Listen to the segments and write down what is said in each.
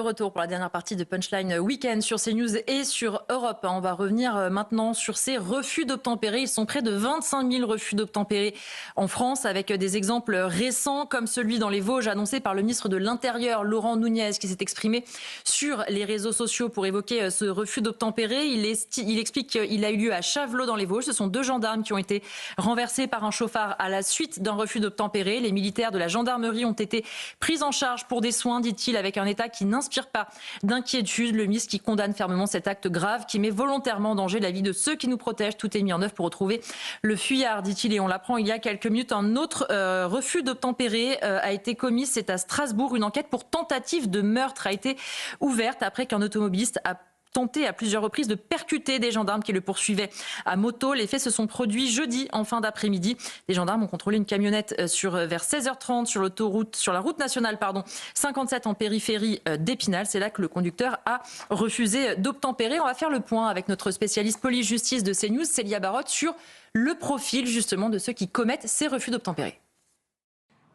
retour pour la dernière partie de Punchline Week-end sur CNews et sur Europe. On va revenir maintenant sur ces refus d'obtempérer. Ils sont près de 25 000 refus d'obtempérer en France, avec des exemples récents comme celui dans les Vosges annoncé par le ministre de l'Intérieur, Laurent Nunez, qui s'est exprimé sur les réseaux sociaux pour évoquer ce refus d'obtempérer. Il explique qu'il a eu lieu à Chavelot dans les Vosges. Ce sont 2 gendarmes qui ont été renversés par un chauffard à la suite d'un refus d'obtempérer. Les militaires de la gendarmerie ont été pris en charge pour des soins, dit-il, avec un état qui n'inspire pas d'inquiétude. Le ministre qui condamne fermement cet acte grave qui met volontairement en danger la vie de ceux qui nous protègent. Tout est mis en œuvre pour retrouver le fuyard, dit-il. Et on l'apprend il y a quelques minutes. Un autre refus d'obtempérer a été commis. C'est à Strasbourg. Une enquête pour tentative de meurtre a été ouverte après qu'un automobiliste a tenté à plusieurs reprises de percuter des gendarmes qui le poursuivaient à moto. Les faits se sont produits jeudi en fin d'après-midi. Les gendarmes ont contrôlé une camionnette vers 16h30 sur la route nationale 57 en périphérie d'Épinal. C'est là que le conducteur a refusé d'obtempérer. On va faire le point avec notre spécialiste police-justice de CNews, Célia Barotte, sur le profil justement de ceux qui commettent ces refus d'obtempérer.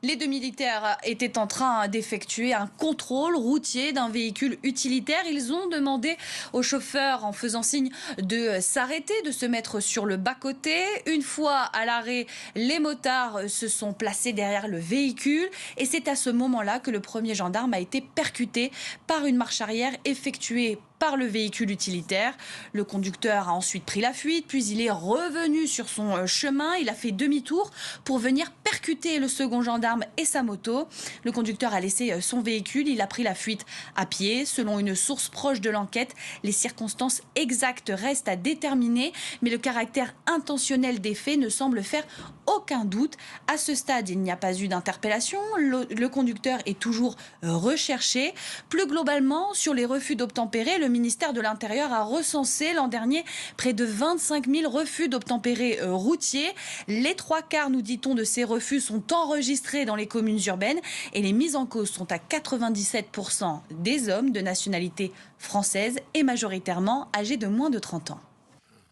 Les 2 militaires étaient en train d'effectuer un contrôle routier d'un véhicule utilitaire. Ils ont demandé au chauffeur, en faisant signe de s'arrêter, de se mettre sur le bas-côté. Une fois à l'arrêt, les motards se sont placés derrière le véhicule. Et c'est à ce moment-là que le premier gendarme a été percuté par une marche arrière effectuée par le véhicule utilitaire. Le conducteur a ensuite pris la fuite, puis il est revenu sur son chemin. Il a fait demi-tour pour venir percuter le second gendarme et sa moto. Le conducteur a laissé son véhicule, il a pris la fuite à pied. Selon une source proche de l'enquête, les circonstances exactes restent à déterminer, mais le caractère intentionnel des faits ne semble faire aucun doute. À ce stade, il n'y a pas eu d'interpellation. Le conducteur est toujours recherché. Plus globalement, sur les refus d'obtempérer, le ministère de l'Intérieur a recensé l'an dernier près de 25 000 refus d'obtempérer routiers. Les 3/4, nous dit-on, de ces refus sont enregistrés dans les communes urbaines et les mises en cause sont à 97% des hommes de nationalité française et majoritairement âgés de moins de 30 ans.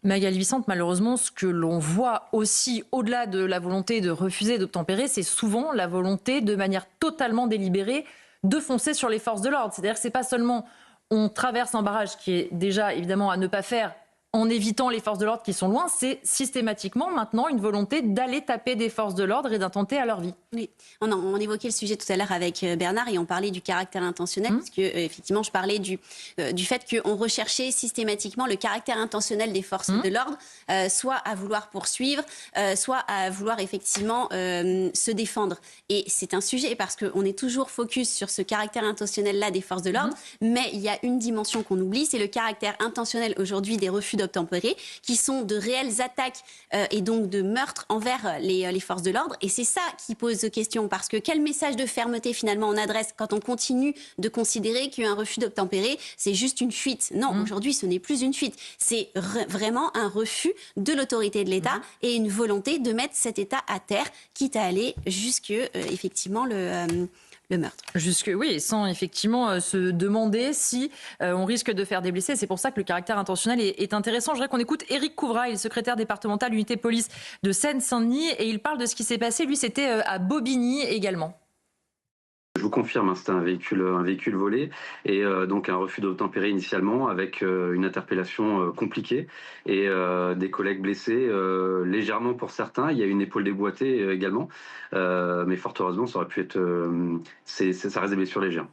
Magali Vicente, malheureusement, ce que l'on voit aussi, au-delà de la volonté de refuser d'obtempérer, c'est souvent la volonté, de manière totalement délibérée, de foncer sur les forces de l'ordre. C'est-à-dire que ce n'est pas seulement on traverse un barrage qui est déjà évidemment à ne pas faire en évitant les forces de l'ordre qui sont loin, c'est systématiquement maintenant une volonté d'aller taper des forces de l'ordre et d'attenter à leur vie. Oui, on évoquait le sujet tout à l'heure avec Bernard et on parlait du caractère intentionnel, parce que effectivement je parlais du fait qu'on recherchait systématiquement le caractère intentionnel des forces de l'ordre, soit à vouloir poursuivre, soit à vouloir effectivement se défendre. Et c'est un sujet parce qu'on est toujours focus sur ce caractère intentionnel-là des forces de l'ordre, mais il y a une dimension qu'on oublie, c'est le caractère intentionnel aujourd'hui des refus d'obtempérer, qui sont de réelles attaques et donc de meurtres envers les forces de l'ordre. Et c'est ça qui pose question, parce que quel message de fermeté finalement on adresse quand on continue de considérer qu'un refus d'obtempérer, c'est juste une fuite. Non, aujourd'hui ce n'est plus une fuite. C'est vraiment un refus de l'autorité de l'État et une volonté de mettre cet État à terre, quitte à aller jusque effectivement le meurtre. Jusque, oui, sans effectivement se demander si on risque de faire des blessés. C'est pour ça que le caractère intentionnel est intéressant. Je voudrais qu'on écoute Éric Couvrail, secrétaire départemental unité police de Seine-Saint-Denis, et il parle de ce qui s'est passé. Lui, c'était à Bobigny également. Je vous confirme, c'était un véhicule volé et donc un refus d'obtempérer initialement avec une interpellation compliquée et des collègues blessés légèrement pour certains. Il y a une épaule déboîtée également, mais fort heureusement, ça aurait pu être, ça reste des blessures légères.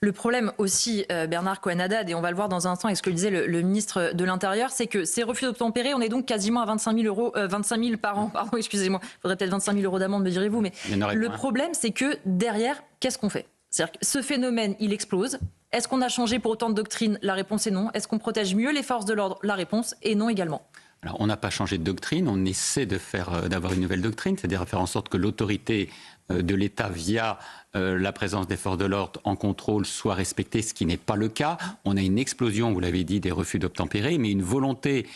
Le problème aussi, Bernard Cohen-Haddad, et on va le voir dans un instant avec ce que disait le ministre de l'Intérieur, c'est que ces refus d'obtempérer, on est donc quasiment à 25 000 par an. Pardon, excusez-moi, il faudrait peut-être 25 000 € d'amende, me direz-vous. Mais le problème, c'est que derrière, qu'est-ce qu'on fait ? C'est-à-dire que ce phénomène, il explose. Est-ce qu'on a changé pour autant de doctrine ? La réponse est non. Est-ce qu'on protège mieux les forces de l'ordre ? La réponse est non également. Alors, on n'a pas changé de doctrine, on essaie d'avoir une nouvelle doctrine, c'est-à-dire faire en sorte que l'autorité de l'État via la présence des forces de l'ordre en contrôle soit respectée, ce qui n'est pas le cas. On a une explosion, vous l'avez dit, des refus d'obtempérer, mais une volonté,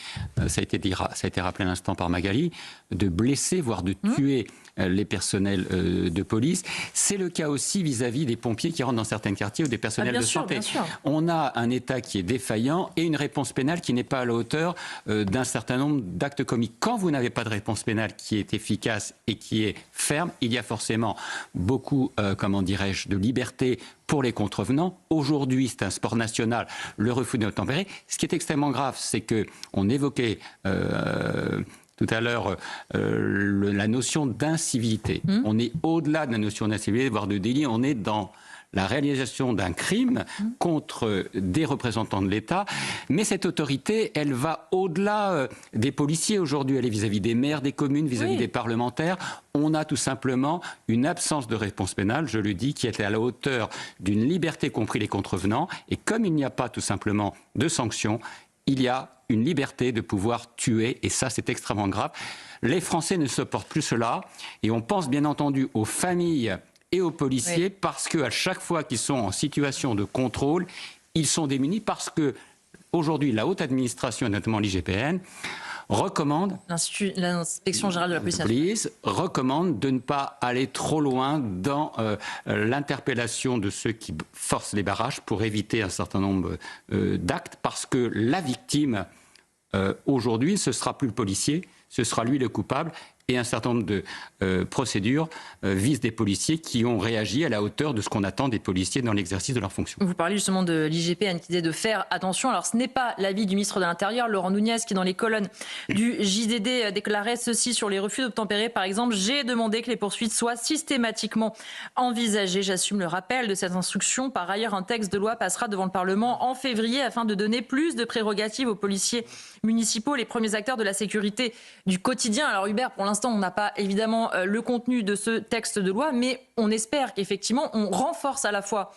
ça a été rappelé à l'instant par Magali, de blesser, voire de tuer les personnels de police. C'est le cas aussi vis-à-vis des pompiers qui rentrent dans certains quartiers ou des personnels de santé. Bien sûr. On a un État qui est défaillant et une réponse pénale qui n'est pas à la hauteur d'un certain nombre d'actes commis. Quand vous n'avez pas de réponse pénale qui est efficace et qui est ferme, il y a forcément forcément beaucoup, comment dirais-je, de liberté pour les contrevenants. Aujourd'hui, c'est un sport national, le refus d'obtempérer. Ce qui est extrêmement grave, c'est qu'on évoquait tout à l'heure la notion d'incivilité. On est au-delà de la notion d'incivilité, voire de délit. On est dans la réalisation d'un crime contre des représentants de l'État. Mais cette autorité, elle va au-delà des policiers aujourd'hui. Elle est vis-à-vis des maires, des communes, vis-à-vis des parlementaires. On a tout simplement une absence de réponse pénale, je le dis, qui est à la hauteur d'une liberté compris les contrevenants. Et comme il n'y a pas tout simplement de sanctions, il y a une liberté de pouvoir tuer. Et ça, c'est extrêmement grave. Les Français ne supportent plus cela. Et on pense bien entendu aux familles et aux policiers, parce qu'à chaque fois qu'ils sont en situation de contrôle, ils sont démunis, parce que aujourd'hui, la haute administration, et notamment l'IGPN, recommande, l'inspection générale de la police, recommande de ne pas aller trop loin dans l'interpellation de ceux qui forcent les barrages pour éviter un certain nombre d'actes, parce que la victime, aujourd'hui, ce ne sera plus le policier, ce sera lui le coupable. Et un certain nombre de procédures visent des policiers qui ont réagi à la hauteur de ce qu'on attend des policiers dans l'exercice de leurs fonctions. Vous parlez justement de l'IGPN qui disait de faire attention. Alors ce n'est pas l'avis du ministre de l'Intérieur, Laurent Nunez, qui dans les colonnes du JDD déclarait ceci sur les refus d'obtempérer. Par exemple, j'ai demandé que les poursuites soient systématiquement envisagées. J'assume le rappel de cette instruction. Par ailleurs, un texte de loi passera devant le Parlement en février afin de donner plus de prérogatives aux policiers municipaux, les premiers acteurs de la sécurité du quotidien. Alors Hubert, pour l'instant, on n'a pas évidemment le contenu de ce texte de loi, mais on espère qu'effectivement, on renforce à la fois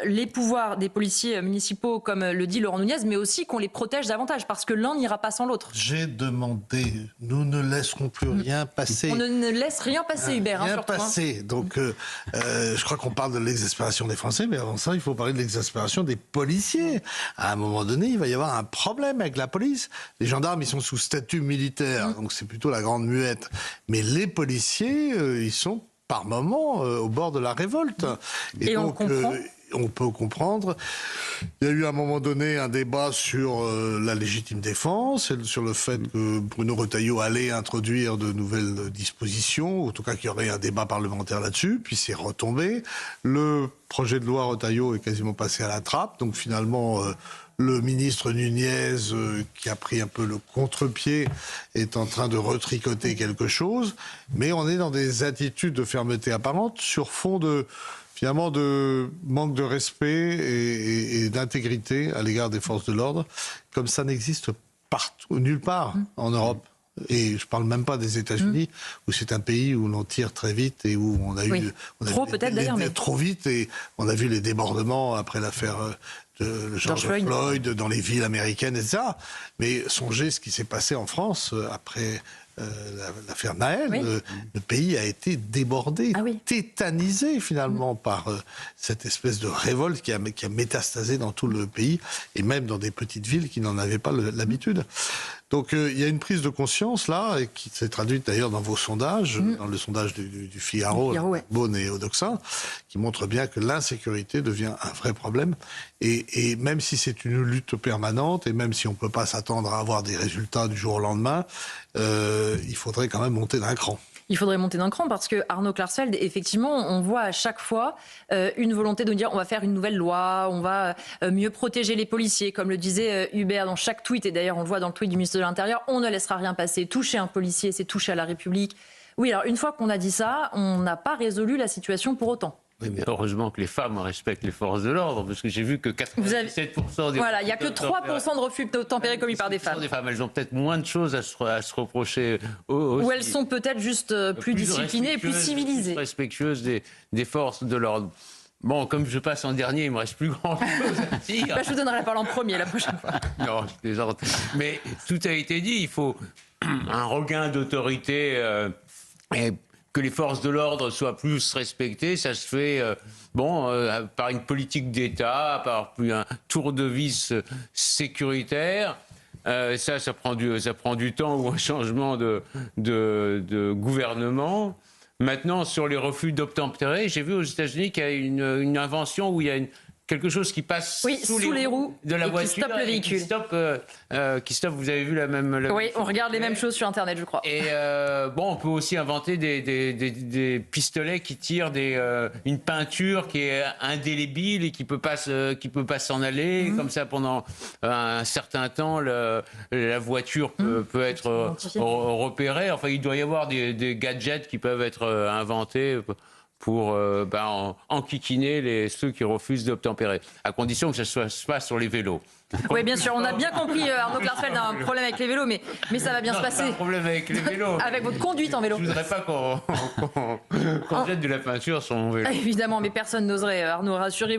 les pouvoirs des policiers municipaux, comme le dit Laurent Nunez, mais aussi qu'on les protège davantage, parce que l'un n'ira pas sans l'autre. J'ai demandé, nous ne laisserons plus rien passer. On ne laisse rien passer, Hubert. Rien surtout, passer. Donc, je crois qu'on parle de l'exaspération des Français, mais avant ça, il faut parler de l'exaspération des policiers. À un moment donné, il va y avoir un problème avec la police. Les gendarmes, ils sont sous statut militaire, donc c'est plutôt la grande muette. Mais les policiers, ils sont par moments au bord de la révolte. Et donc, on peut comprendre. Il y a eu à un moment donné un débat sur la légitime défense, sur le fait que Bruno Retailleau allait introduire de nouvelles dispositions, en tout cas qu'il y aurait un débat parlementaire là-dessus, puis c'est retombé. Le projet de loi Retailleau est quasiment passé à la trappe, donc finalement... le ministre Nunez, qui a pris un peu le contre-pied, est en train de retricoter quelque chose. Mais on est dans des attitudes de fermeté apparente sur fond de, finalement, de manque de respect et d'intégrité à l'égard des forces de l'ordre, comme ça n'existe partout, nulle part en Europe. Et je ne parle même pas des États-Unis, où c'est un pays où l'on tire très vite et où on a eu... Trop peut-être d'ailleurs, mais... Trop vite, et on a vu les débordements après l'affaire... de George Floyd dans les villes américaines, etc. Mais songez ce qui s'est passé en France après l'affaire Naël. Le pays a été débordé, tétanisé finalement par cette espèce de révolte qui a métastasé dans tout le pays et même dans des petites villes qui n'en avaient pas l'habitude. Donc il y a une prise de conscience là, et qui s'est traduite d'ailleurs dans vos sondages, dans le sondage du Figaro, Beaune et Odoxa, qui montre bien que l'insécurité devient un vrai problème. Et même si c'est une lutte permanente, et même si on ne peut pas s'attendre à avoir des résultats du jour au lendemain, il faudrait quand même monter d'un cran. Il faudrait monter d'un cran parce que Arnaud Klarsfeld, effectivement, on voit à chaque fois une volonté de dire on va faire une nouvelle loi, on va mieux protéger les policiers, comme le disait Hubert dans chaque tweet, et d'ailleurs on le voit dans le tweet du ministre de l'Intérieur, on ne laissera rien passer, toucher un policier, c'est toucher à la République. Oui, alors une fois qu'on a dit ça, on n'a pas résolu la situation pour autant. Oui, mais heureusement que les femmes respectent les forces de l'ordre, parce que j'ai vu que 97% des... Voilà, il n'y a que 3% de refus d'obtempérer commis par des femmes. Elles ont peut-être moins de choses à se reprocher aussi. Ou elles sont peut-être juste plus disciplinées et plus civilisées. Plus respectueuses des forces de l'ordre. Bon, comme je passe en dernier, il ne me reste plus grand-chose à dire. Je vous donnerai la parole en premier la prochaine fois. Non, je plaisante. Mais tout a été dit, il faut un regain d'autorité et que les forces de l'ordre soient plus respectées, ça se fait par une politique d'État, par un tour de vis sécuritaire. Ça prend du temps ou un changement de gouvernement. Maintenant, sur les refus d'obtempérer, j'ai vu aux États-Unis qu'il y a une invention où il y a quelque chose qui passe sous les roues de la et qui voiture stoppe le véhicule. Qui stoppe, vous avez vu la même... Oui, on regarde les mêmes choses sur Internet, je crois. Et on peut aussi inventer des pistolets qui tirent une peinture qui est indélébile et qui peut pas s'en aller. Comme ça, pendant un certain temps, la voiture peut être repérée. Enfin, il doit y avoir des gadgets qui peuvent être inventés pour enquiquiner ceux qui refusent d'obtempérer, à condition que ça se passe sur les vélos. Oui, bien sûr, on a bien compris, Arnaud Klarsfeld a un problème avec les vélos, mais ça va bien se passer. Pas un problème avec les vélos. Avec votre conduite en vélo. Je ne voudrais pas qu'on jette de la peinture sur mon vélo. Évidemment, mais personne n'oserait, Arnaud, rassurez-vous.